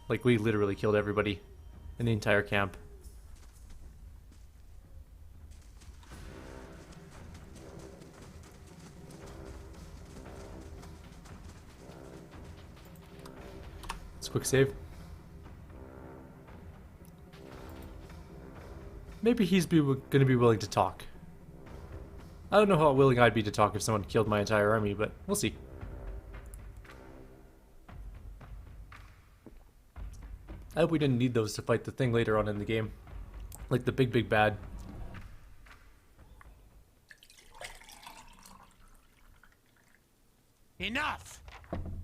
Like, we literally killed everybody in the entire camp. Let's quick save. Maybe he's gonna be willing to talk. I don't know how willing I'd be to talk if someone killed my entire army, but we'll see. I hope we didn't need those to fight the thing later on in the game. Like the big bad. Enough!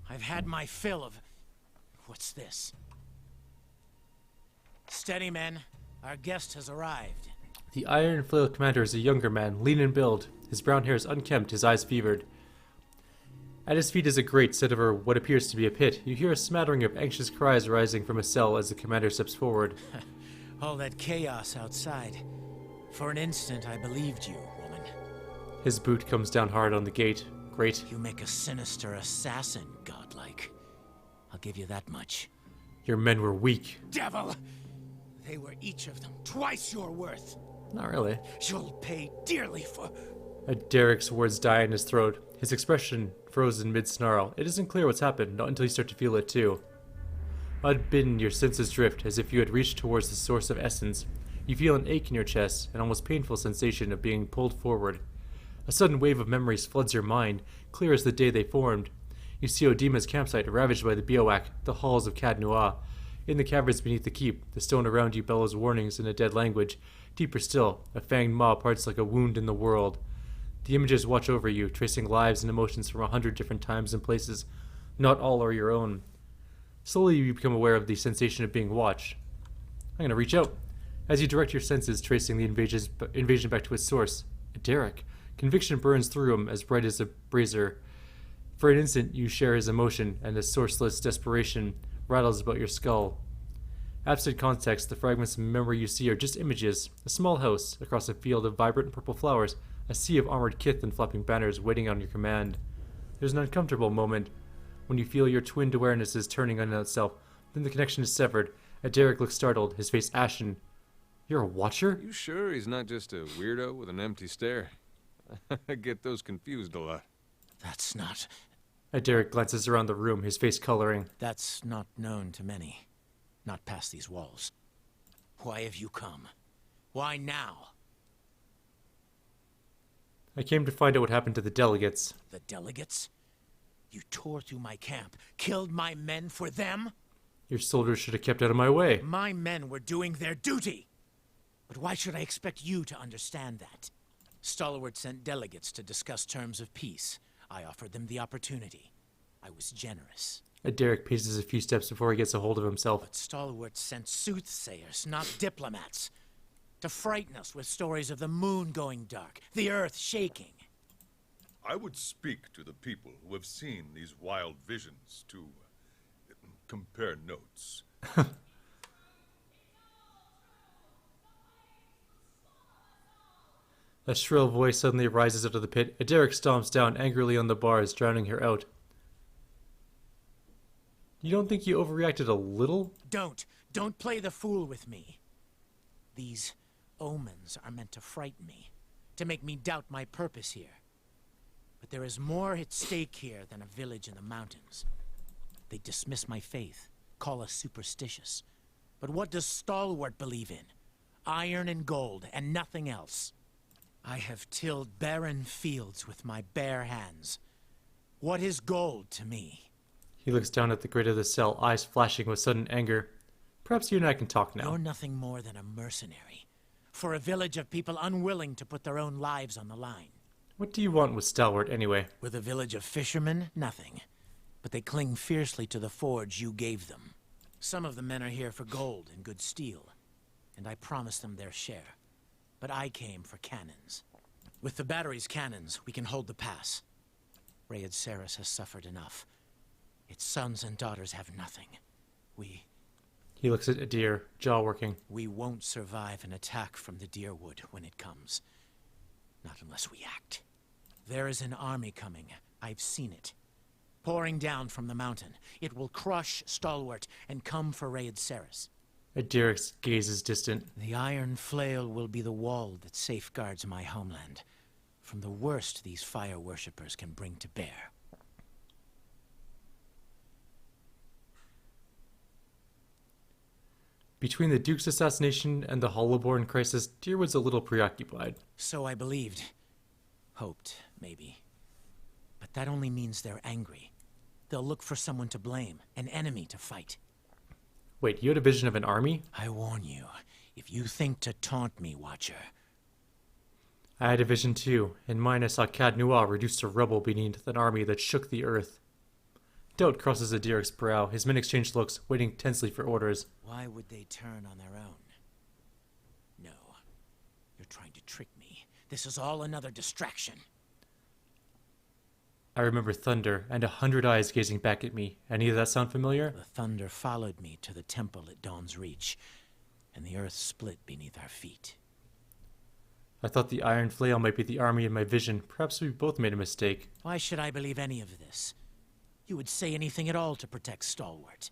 I've had my fill of... What's this? Steady, men. Our guest has arrived. The Iron Flail commander is a younger man, lean in build. His brown hair is unkempt, his eyes fevered. At his feet is a grate set over what appears to be a pit. You hear a smattering of anxious cries rising from a cell as the commander steps forward. All that chaos outside. For an instant, I believed you, woman. His boot comes down hard on the gate. Great. You make a sinister assassin, godlike. I'll give you that much. Your men were weak. Devil! They were each of them twice your worth. Not really. You'll pay dearly for... Derek's words die in his throat. His expression froze in mid-snarl. It isn't clear what's happened, not until you start to feel it too. Unbidden, your senses drift, as if you had reached towards the source of essence. You feel an ache in your chest, an almost painful sensation of being pulled forward. A sudden wave of memories floods your mind, clear as the day they formed. You see Odima's campsite ravaged by the bivouac, the halls of Cadnua. In the caverns beneath the keep, the stone around you bellows warnings in a dead language. Deeper still, a fanged maw parts like a wound in the world. The images watch over you, tracing lives and emotions from 100 different times and places. Not all are your own. Slowly you become aware of the sensation of being watched. I'm gonna reach out. As you direct your senses, tracing the invasion back to its source. Derek. Conviction burns through him as bright as a brazier. For an instant, you share his emotion, and a sourceless desperation rattles about your skull. Absent context, the fragments of memory you see are just images. A small house, across a field of vibrant purple flowers, a sea of armored kith and flapping banners waiting on your command. There's an uncomfortable moment when you feel your twinned awarenesses turning on itself. Then the connection is severed. Derek looks startled, his face ashen. You're a watcher? You sure he's not just a weirdo with an empty stare? I get those confused a lot. That's not... Derek glances around the room, his face coloring. That's not known to many. Not past these walls. Why have you come? Why now? I came to find out what happened to the delegates. The delegates? You tore through my camp, killed my men for them? Your soldiers should have kept out of my way. My men were doing their duty. But why should I expect you to understand that? Stalwart sent delegates to discuss terms of peace. I offered them the opportunity. I was generous. Derek paces a few steps before he gets a hold of himself. But Stalwart sent soothsayers, not diplomats, to frighten us with stories of the moon going dark, the earth shaking. I would speak to the people who have seen these wild visions to compare notes. A shrill voice suddenly rises out of the pit. Derek stomps down angrily on the bars, drowning her out. You don't think you overreacted a little? Don't play the fool with me. These omens are meant to frighten me, to make me doubt my purpose here. But there is more at stake here than a village in the mountains. They dismiss my faith, call us superstitious. But what does Stalwart believe in? Iron and gold, and nothing else. I have tilled barren fields with my bare hands. What is gold to me? He looks down at the grate of the cell, eyes flashing with sudden anger. Perhaps you and I can talk now. You're nothing more than a mercenary. For a village of people unwilling to put their own lives on the line. What do you want with Stalwart, anyway? With a village of fishermen, nothing. But they cling fiercely to the forge you gave them. Some of the men are here for gold and good steel, and I promised them their share. But I came for cannons. With the battery's cannons, we can hold the pass. Rayed Saris has suffered enough. Its sons and daughters have nothing. He looks at Adir, jaw working. We won't survive an attack from the Deerwood when it comes. Not unless we act. There is an army coming. I've seen it. pouring down from the mountain. It will crush Stalwart and come for Raid Ceres. Derek's gaze is distant. The iron flail will be the wall that safeguards my homeland from the worst these fire worshippers can bring to bear. Between the Duke's assassination and the Hollowborn crisis, Deerwood's a little preoccupied. So I believed. Hoped, maybe. But that only means they're angry. They'll look for someone to blame, an enemy to fight. Wait, you had a vision of an army? I warn you, if you think to taunt me, Watcher. I had a vision too. In mine I saw Cad Noir reduced to rubble beneath an army that shook the earth. Doubt crosses Derek's brow. His men exchange looks, waiting tensely for orders. Why would they turn on their own? No. You're trying to trick me. This is all another distraction. I remember thunder and 100 eyes gazing back at me. Any of that sound familiar? The thunder followed me to the temple at Dawn's Reach, and the earth split beneath our feet. I thought the Iron Flail might be the army in my vision. Perhaps we both made a mistake. Why should I believe any of this? You would say anything at all to protect Stalwart.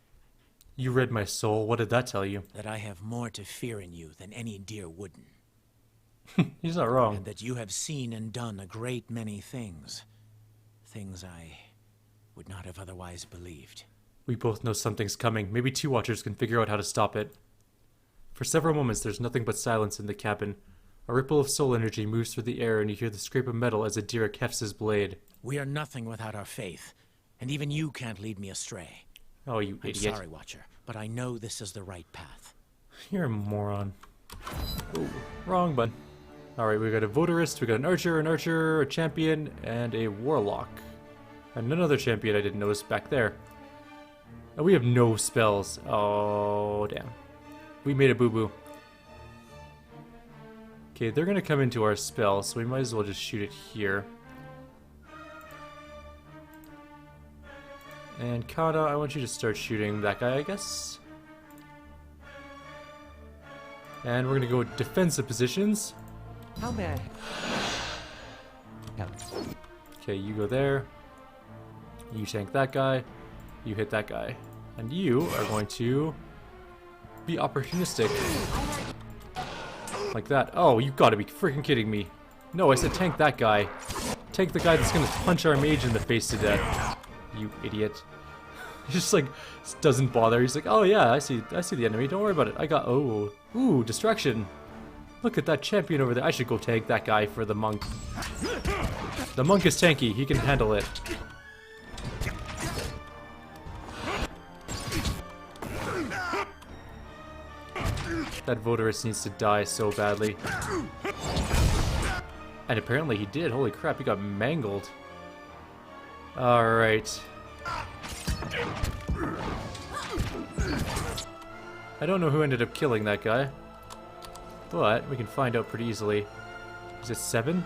You read my soul. What did that tell you? That I have more to fear in you than any deer wooden. He's not wrong. And that you have seen and done a great many things. Things I would not have otherwise believed. We both know something's coming. Maybe two watchers can figure out how to stop it. For several moments, there's nothing but silence in the cabin. A ripple of soul energy moves through the air, and you hear the scrape of metal as Derek hefts his blade. We are nothing without our faith, and even you can't lead me astray. Oh, you I'm idiot. sorry, Watcher, but I know this is the right path. You're a moron. Ooh, wrong button. Alright, we got a votarist, we got an archer, a champion, and a warlock. And another champion I didn't notice back there. And we have no spells. Oh, damn. We made a boo-boo. Okay, they're gonna come into our spell, so we might as well just shoot it here. And Kana, I want you to start shooting that guy, I guess. And we're gonna go with defensive positions. How may I? Yeah. Okay, you go there. You tank that guy. You hit that guy. And you are going to be opportunistic. Like that. Oh, you gotta be freaking kidding me. No, I said tank that guy. Tank the guy that's gonna punch our mage in the face to death. You idiot. He just like doesn't bother. He's like, oh yeah, I see the enemy. Don't worry about it. I got ooh, distraction. Look at that champion over there. I should go tank that guy for the monk. The monk is tanky. He can handle it. That votarist needs to die so badly. And apparently he did. Holy crap, he got mangled. Alright. I don't know who ended up killing that guy. But we can find out pretty easily. Is it 7?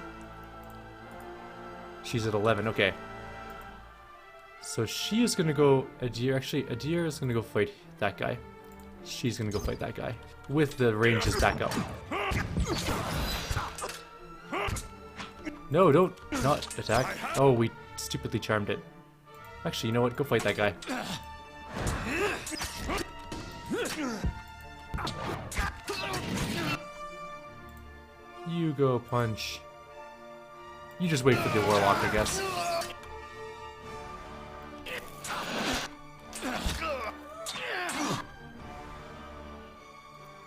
She's at 11, okay. So she is gonna go... Adir is gonna go fight that guy. She's gonna go fight that guy. With the ranges back up. No, don't not attack. Oh, we stupidly charmed it. Actually, you know what? Go fight that guy. You go punch. You just wait for the warlock, I guess.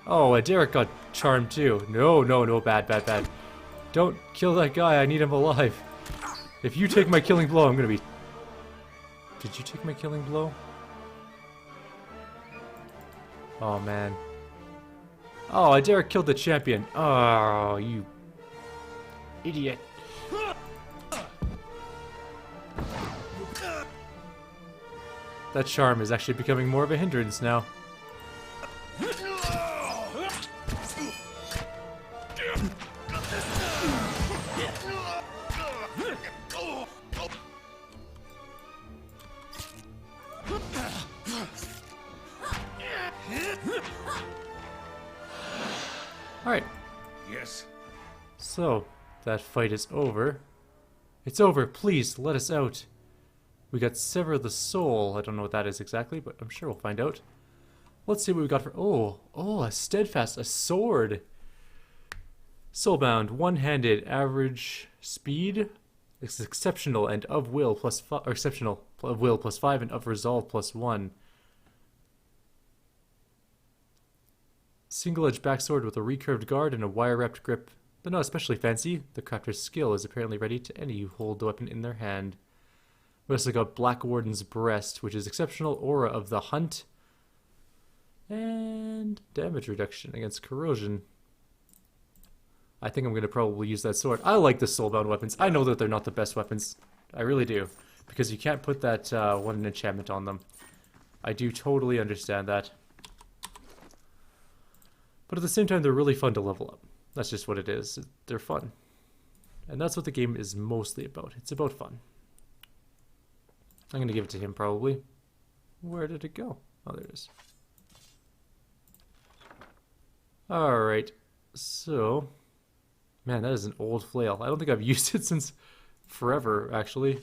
Oh, Derek got charmed too. No, bad. Don't kill that guy, I need him alive. If you take my killing blow, I'm gonna be... Did you take my killing blow? Oh, man. Oh, Derek killed the champion. Oh, you... idiot. That charm is actually becoming more of a hindrance now. Alright. Yes. So, that fight is over. It's over, please, let us out. We got Sever the Soul. I don't know what that is exactly, but I'm sure we'll find out. Let's see what we got for... Oh, a Steadfast, a sword. Soulbound, one-handed, average speed. It's exceptional and of will plus 5, or exceptional of will plus 5 and of resolve plus 1. Single-edged backsword with a recurved guard and a wire-wrapped grip. Though not especially fancy, the crafter's skill is apparently ready to any who hold the weapon in their hand. We also got Black Warden's Breast, which is exceptional aura of the hunt. And damage reduction against corrosion. I think I'm going to probably use that sword. I like the soulbound weapons. I know that they're not the best weapons. I really do. Because you can't put that one enchantment on them. I do totally understand that. But at the same time, they're really fun to level up. That's just what it is. They're fun. And that's what the game is mostly about. It's about fun. I'm going to give it to him, probably. Where did it go? Oh, there it is. Alright. So... Man, that is an old flail. I don't think I've used it since forever, actually.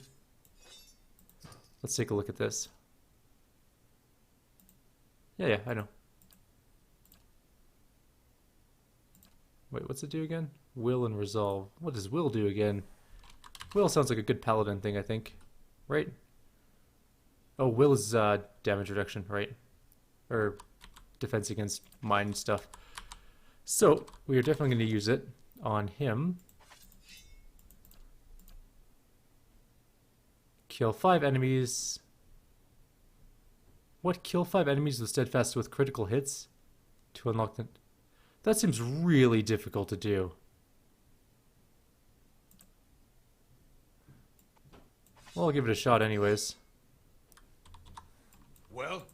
Let's take a look at this. Yeah, I know. Wait, what's it do again? Will and resolve. What does will do again? Will sounds like a good paladin thing, I think. Right? Oh, will is damage reduction, right? Or defense against mind stuff. So, we are definitely going to use it on him. Kill 5 enemies. What? Kill 5 enemies with steadfast with critical hits? To unlock the... That seems really difficult to do. Well, I'll give it a shot anyways. Well?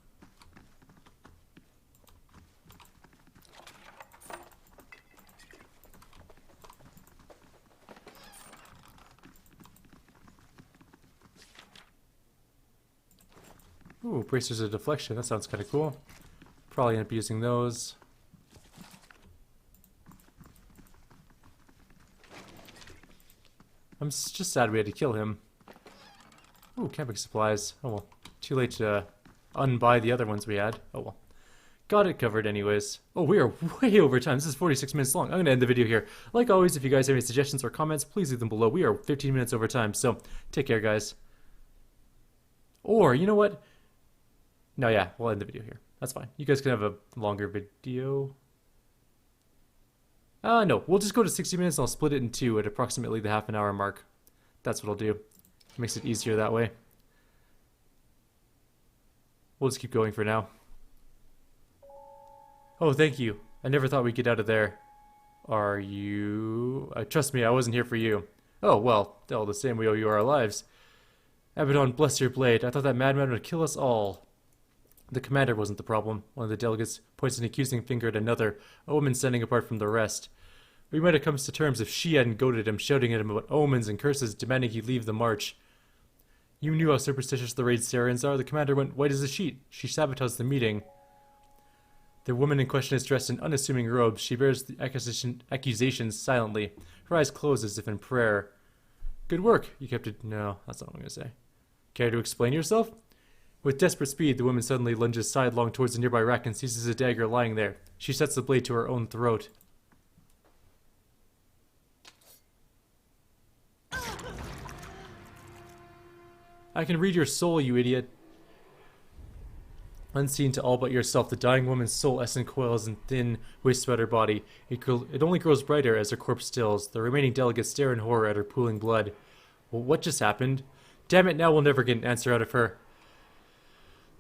Ooh, bracers of deflection. That sounds kind of cool. Probably end up using those. I'm just sad we had to kill him. Ooh, camping supplies. Oh well. Too late to unbuy the other ones we had. Oh well. Got it covered anyways. Oh, we are way over time. This is 46 minutes long. I'm going to end the video here. Like always, if you guys have any suggestions or comments, please leave them below. We are 15 minutes over time, so take care, guys. Or, you know what? No, yeah, we'll end the video here. That's fine. You guys can have a longer video. No, we'll just go to 60 minutes and I'll split it in two at approximately the half-an-hour mark. That's what I'll do. Makes it easier that way. We'll just keep going for now. Oh, thank you. I never thought we'd get out of there. Are you... trust me, I wasn't here for you. Oh, well, all the same, we owe you our lives. Abaddon, bless your blade. I thought that madman would kill us all. The commander wasn't the problem. One of the delegates points an accusing finger at another, a woman standing apart from the rest. We might have come to terms if she hadn't goaded him, shouting at him about omens and curses, demanding he leave the march. You knew how superstitious the raid Syrians are. The commander went white as a sheet. She sabotaged the meeting. The woman in question is dressed in unassuming robes. She bears the accusations silently, her eyes closed as if in prayer. Good work. You kept it... No, that's not what I'm going to say. Care to explain yourself? With desperate speed, the woman suddenly lunges sidelong towards a nearby rack and seizes a dagger lying there. She sets the blade to her own throat. I can read your soul, you idiot. Unseen to all but yourself, the dying woman's soul essence coils in thin wisps about her body. It only grows brighter as her corpse stills. The remaining delegates stare in horror at her pooling blood. Well, what just happened? Damn it, now we'll never get an answer out of her.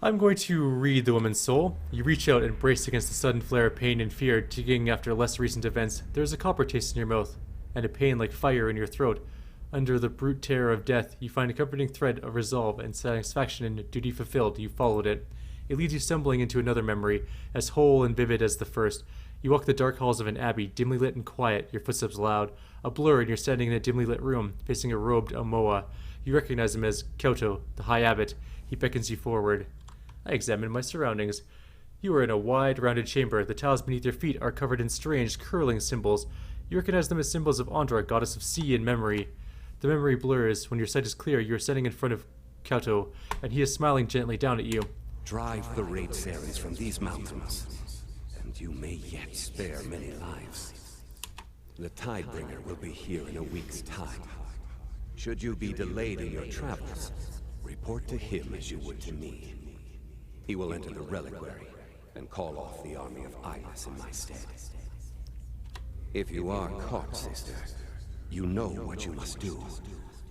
I'm going to read the woman's soul. You reach out and brace against the sudden flare of pain and fear, digging after less recent events. There's a copper taste in your mouth, and a pain like fire in your throat. Under the brute terror of death, you find a comforting thread of resolve and satisfaction in duty fulfilled. You followed it. It leads you stumbling into another memory, as whole and vivid as the first. You walk the dark halls of an abbey, dimly lit and quiet, your footsteps loud. A blur, and you're standing in a dimly lit room, facing a robed Amoa. You recognize him as Kyoto, the High Abbot. He beckons you forward. I examined my surroundings. You are in a wide, rounded chamber. The tiles beneath your feet are covered in strange, curling symbols. You recognize them as symbols of Andra, goddess of sea and memory. The memory blurs. When your sight is clear, you are standing in front of Kato, and he is smiling gently down at you. Drive the raid Sarens from these mountains, and you may yet spare many lives. The Tidebringer will be here in a week's time. Should you be delayed in your travels, report to him as you would to me. He will enter the reliquary and call off the army of eyeless in my stead. If you are caught, sister, you know what you must do.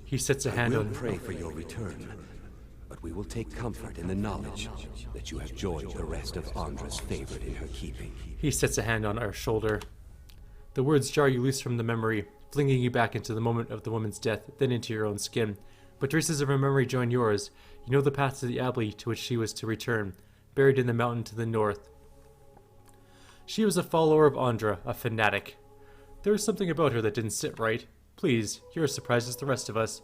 He sets a hand We'll on... pray for your return, but we will take comfort in the knowledge that you have joined the rest of Andra's favorite in her keeping. He sets a hand on our shoulder. The words jar you loose from the memory, flinging you back into the moment of the woman's death, then into your own skin. But traces of her memory join yours. You know the path to the abbey to which she was to return, buried in the mountain to the north. She was a follower of Andra, a fanatic. There was something about her that didn't sit right. Please, you're as surprised as the rest of us.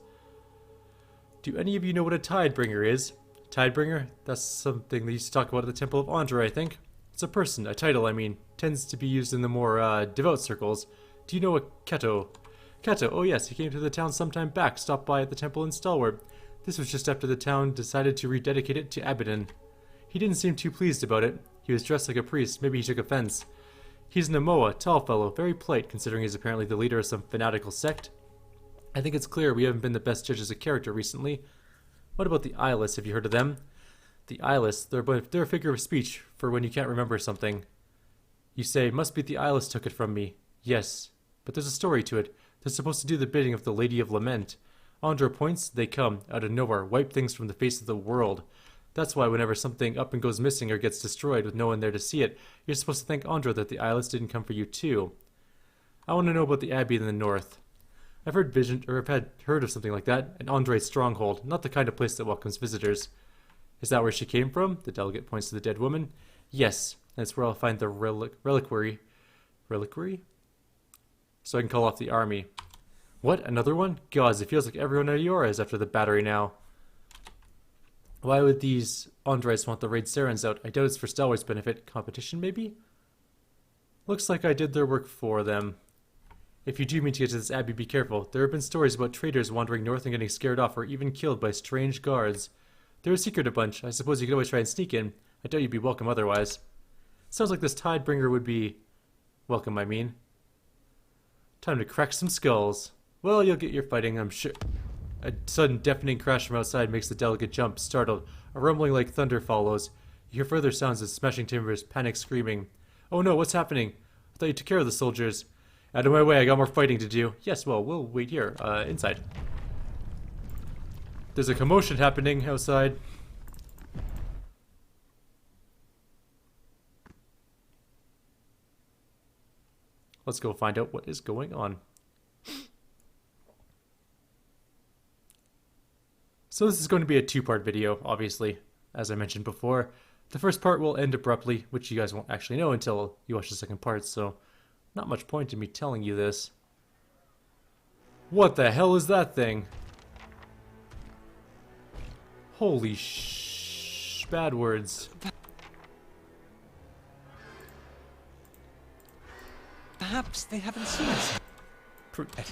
Do any of you know what a Tidebringer is? Tidebringer? That's something they used to talk about at the Temple of Andra, I think. It's a person, a title, I mean. Tends to be used in the more, devout circles. Do you know a Kato? Kato, oh yes, he came to the town sometime back, stopped by at the temple in Stalwart. This was just after the town decided to rededicate it to Abaddon. He didn't seem too pleased about it. He was dressed like a priest, maybe he took offense. He's an Amoa, tall fellow, very polite considering he's apparently the leader of some fanatical sect. I think it's clear we haven't been the best judges of character recently. What about the eyeless, have you heard of them? The eyeless, they're a figure of speech for when you can't remember something. You say, must be the eyeless took it from me. Yes, but there's a story to it. They're supposed to do the bidding of the Lady of Lament. Andra points, they come, out of nowhere, wipe things from the face of the world. That's why whenever something up and goes missing or gets destroyed with no one there to see it, you're supposed to thank Andra that the eyeless didn't come for you too. I want to know about the abbey in the north. I've heard heard of something like that, an Andre's stronghold, not the kind of place that welcomes visitors. Is that where she came from? The delegate points to the dead woman. Yes, and it's where I'll find the reliquary. Reliquary? So I can call off the army. What? Another one? Gods, it feels like everyone at Iora is after the battery now. Why would these Andres want the raid Sarens out? I doubt it's for Stalwart's benefit. Competition, maybe? Looks like I did their work for them. If you do mean to get to this abbey, be careful. There have been stories about traders wandering north and getting scared off or even killed by strange guards. They're a secret bunch. I suppose you could always try and sneak in. I doubt you'd be welcome otherwise. Sounds like this Tidebringer would be... welcome, I mean. Time to crack some skulls. Well, you'll get your fighting, I'm sure. A sudden deafening crash from outside makes the delegate jump, startled. A rumbling like thunder follows. You hear further sounds of smashing timbers, panic screaming. Oh no, what's happening? I thought you took care of the soldiers. Out of my way, I got more fighting to do. Yes, well, we'll wait here, inside. There's a commotion happening outside. Let's go find out what is going on. So this is going to be a two-part video, obviously, as I mentioned before. The first part will end abruptly, which you guys won't actually know until you watch the second part, so not much point in me telling you this. What the hell is that thing? Holy bad words. Perhaps they haven't seen us.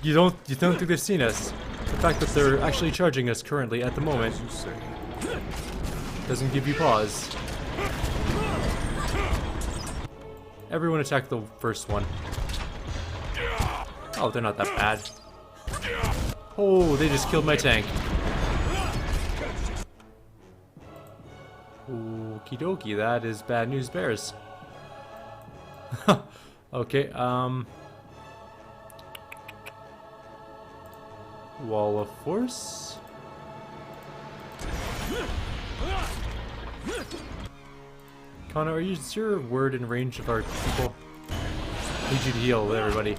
You don't think they've seen us? The fact that they're actually charging us currently at the moment doesn't give you pause. Everyone attack the first one. Oh, they're not that bad. Oh, they just killed my tank. Okie dokie, that is bad news bears. Okay, Wall of Force? Connor, is your word in range of our people? Need you to heal with everybody.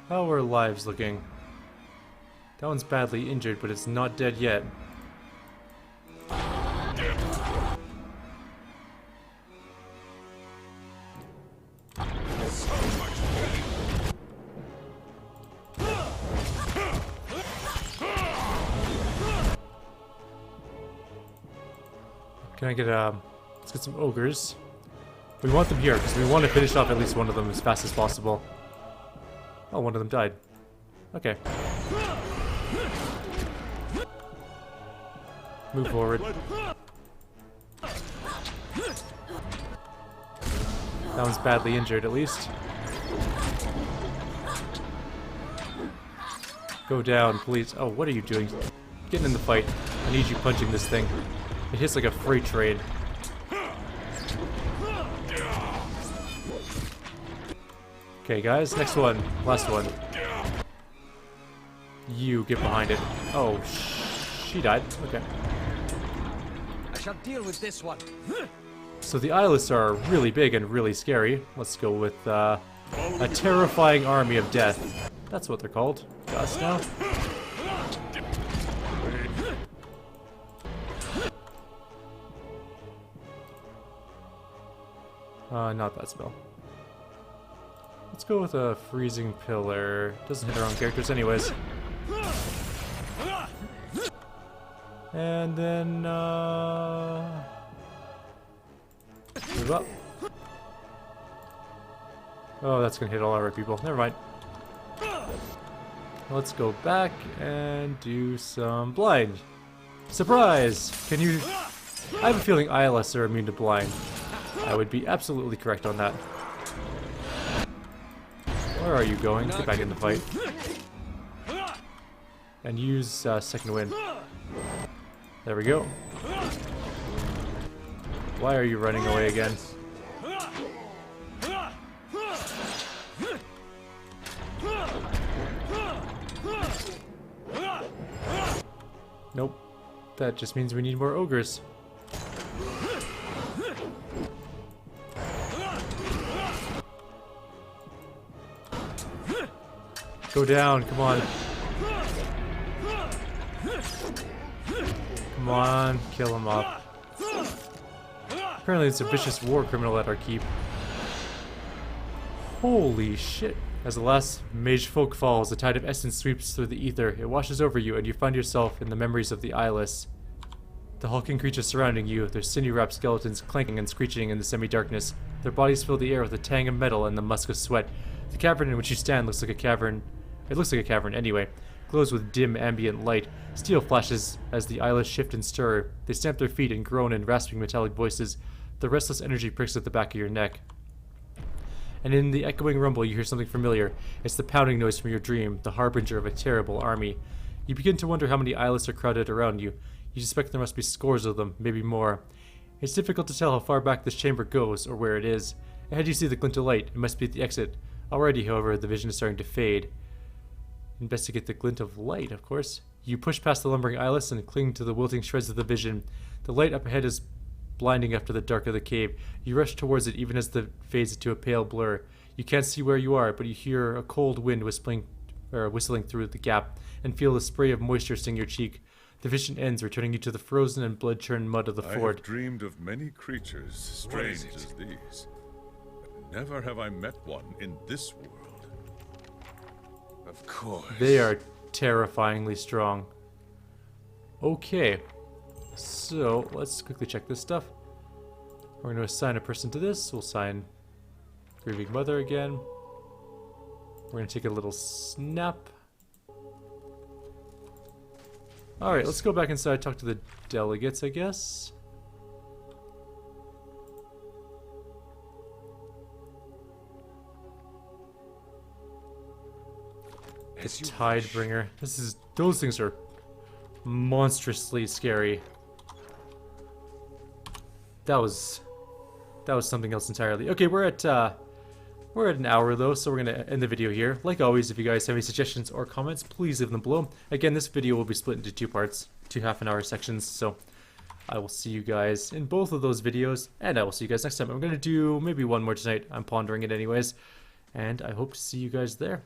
How are lives looking? That one's badly injured, but it's not dead yet. Can I get let's get some ogres. We want them here because we want to finish off at least one of them as fast as possible. Oh, one of them died. Okay. Move forward. That one's badly injured, at least. Go down, please. Oh, what are you doing? Get in the fight. I need you punching this thing. It hits like a freight train. Okay, guys, next one. Last one. You get behind it. Oh, she died. Okay. I shall deal with this one. So the eyeless are really big and really scary. Let's go with a terrifying army of death. That's what they're called. Got us now. Not that spell. Let's go with a freezing pillar. Doesn't hit our own characters anyways. And then, move up. Oh, that's gonna hit all our people. Never mind. Let's go back and do some blind. Surprise! Can you... I have a feeling eyeless are immune to blind. I would be absolutely correct on that. Where are you going? Get back in the fight. And use second wind. There we go. Why are you running away again? Nope. That just means we need more ogres. Go down, come on. Come on, kill him off. Apparently it's a vicious war criminal at our keep. Holy shit. As the last mage folk falls, a tide of essence sweeps through the ether. It washes over you, and you find yourself in the memories of the eyeless. The hulking creatures surrounding you, their sinew-wrapped skeletons clanking and screeching in the semi-darkness. Their bodies fill the air with the tang of metal and the musk of sweat. The cavern in which you stand looks like a cavern. It looks like a cavern anyway. Glows with dim ambient light. Steel flashes as the eyeless shift and stir. They stamp their feet and groan in rasping metallic voices. The restless energy pricks at the back of your neck. And in the echoing rumble you hear something familiar. It's the pounding noise from your dream, the harbinger of a terrible army. You begin to wonder how many eyeless are crowded around you. You suspect there must be scores of them, maybe more. It's difficult to tell how far back this chamber goes, or where it is. Ahead you see the glint of light. It must be at the exit. Already, however, the vision is starting to fade. Investigate the glint of light, of course. You push past the lumbering eyeless and cling to the wilting shreds of the vision. The light up ahead is blinding after the dark of the cave. You rush towards it even as it fades into a pale blur. You can't see where you are, but you hear a cold wind whistling through the gap and feel a spray of moisture sting your cheek. The vision ends, returning you to the frozen and blood-churned mud of the ford. I have dreamed of many creatures strange as these, but never have I met one in this world. Of course. They are terrifyingly strong. Okay. So, let's quickly check this stuff. We're going to assign a person to this. We'll assign Grieving Mother again. We're going to take a little snap. Alright, let's go back inside, talk to the delegates, I guess. The Tidebringer. Those things are monstrously scary. That was something else entirely. Okay, we're at an hour though, so we're gonna end the video here. Like always, if you guys have any suggestions or comments, please leave them below. Again, this video will be split into two parts, two half-an-hour sections, so I will see you guys in both of those videos, and I will see you guys next time. I'm gonna do maybe one more tonight. I'm pondering it anyways, and I hope to see you guys there.